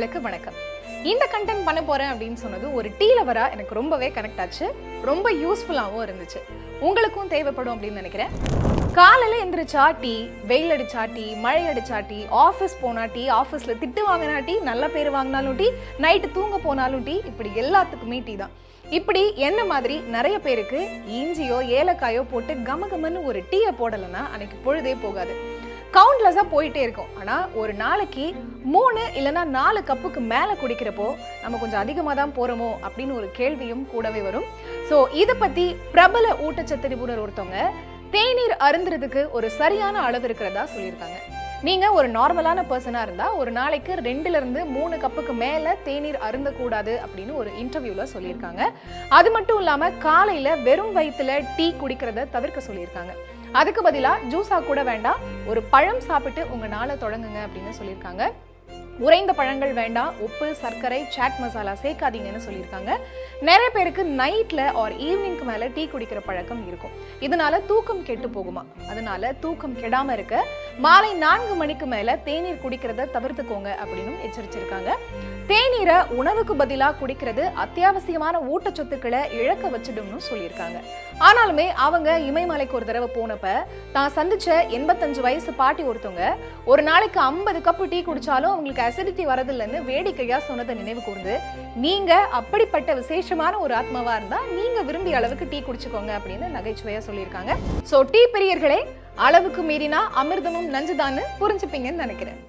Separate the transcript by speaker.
Speaker 1: நேயர்களுக்கு வணக்கம். இந்த கண்டென்ட் பண்ண போறேன் அப்படின்னு சொன்னது ஒரு டீ லவரா எனக்கு ரொம்பவே கனெக்ட் ஆச்சு, ரொம்ப யூஸ்ஃபுல்லாகவும் இருந்துச்சு. உங்களுக்கும் தேவைப்படும் அப்படின்னு நினைக்கிறேன். காலையில எந்திரிச்சா டீ, வெயில் அடிச்சா டீ, மழை அடிச்சா டீ, ஆஃபீஸ் போனா டீ, ஆஃபீஸ்ல திட்டு வாங்கினா டீ, நல்ல பேர் வாங்கினாலும் டீ, நைட்டு தூங்க போனாலும் டீ, இப்படி எல்லாத்துக்குமே டீ தான். இப்படி என்ன மாதிரி நிறைய பேருக்கு இஞ்சியோ ஏலக்காயோ போட்டு கமகமன்னு ஒரு டீயை போடலைன்னா அன்னைக்கு பொழுதே போகாது. கவுண்ட்லெஸ்ஸாக போயிட்டே இருக்கும். ஆனால் ஒரு நாளைக்கு 3 இல்லைன்னா 4 கப்புக்கு மேலே குடிக்கிறப்போ நம்ம கொஞ்சம் அதிகமாக தான் போகிறோமோ அப்படின்னு ஒரு கேள்வியும் கூடவே வரும். ஸோ இதை பற்றி பிரபல ஊட்டச்சத்து நிபுணர் ஒருத்தவங்க தேநீர் அருந்துறதுக்கு ஒரு சரியான அளவு இருக்கிறதா சொல்லியிருக்காங்க. நீங்கள் ஒரு நார்மலான பர்சனாக இருந்தால் ஒரு நாளைக்கு 2-3 கப்புக்கு மேலே தேநீர் அருந்தக்கூடாது அப்படின்னு ஒரு இன்டர்வியூவில் சொல்லியிருக்காங்க. அது மட்டும் இல்லாமல் காலையில் வெறும் வயிற்றுல டீ குடிக்கிறத தவிர்க்க சொல்லியிருக்காங்க. அதுக்கு பதிலாக ஜூஸா கூட வேண்டாம், ஒரு பழம் சாப்பிட்டு உங்கள் நாளை தொடங்குங்க அப்படின்னு சொல்லியிருக்காங்க. உறைந்த பழங்கள் வேண்டாம், உப்பு சர்க்கரை சாட் மசாலா சேர்க்காதீங்கன்னு சொல்லியிருக்காங்க. நிறைய பேருக்கு நைட்ல ஆர் ஈவினிங்க்கு மேலே டீ குடிக்கிற பழக்கம் இருக்கும். இதனால தூக்கம் கெட்டு போகுமா, அதனால தூக்கம் கெடாம இருக்க மாலை 4 மணிக்கு மேலே தேநீர் குடிக்கிறத தவிர்த்துக்கோங்க அப்படின்னு எச்சரிச்சிருக்காங்க. தேநீரை உணவுக்கு பதிலாக குடிக்கிறது அத்தியாவசியமான ஊட்டச்சத்துக்களை இழக்க வச்சிடும்னு சொல்லியிருக்காங்க. ஆனாலுமே அவங்க இமயமலைக்கு ஒரு தடவை போனப்ப தான் சந்திச்ச 85 வயசு பாட்டி ஒருத்தவங்க ஒரு நாளைக்கு 50 கப்பு டீ குடிச்சாலும் அவங்களுக்கு அசிடிட்டி வரதில்லைன்னு வேடிக்கையா சொன்னதை நினைவு கூர்ந்து, நீங்க அப்படிப்பட்ட விசேஷமான ஒரு ஆத்மாவா இருந்தா நீங்க விரும்பிய அளவுக்கு டீ குடிச்சுக்கோங்க அப்படின்னு நகைச்சுவையா சொல்லியிருக்காங்க. சோ டீ பிரியர்களே, அளவுக்கு மீறினா அமிர்தமும் நஞ்சுதான்னு புரிஞ்சுப்பீங்கன்னு நினைக்கிறேன்.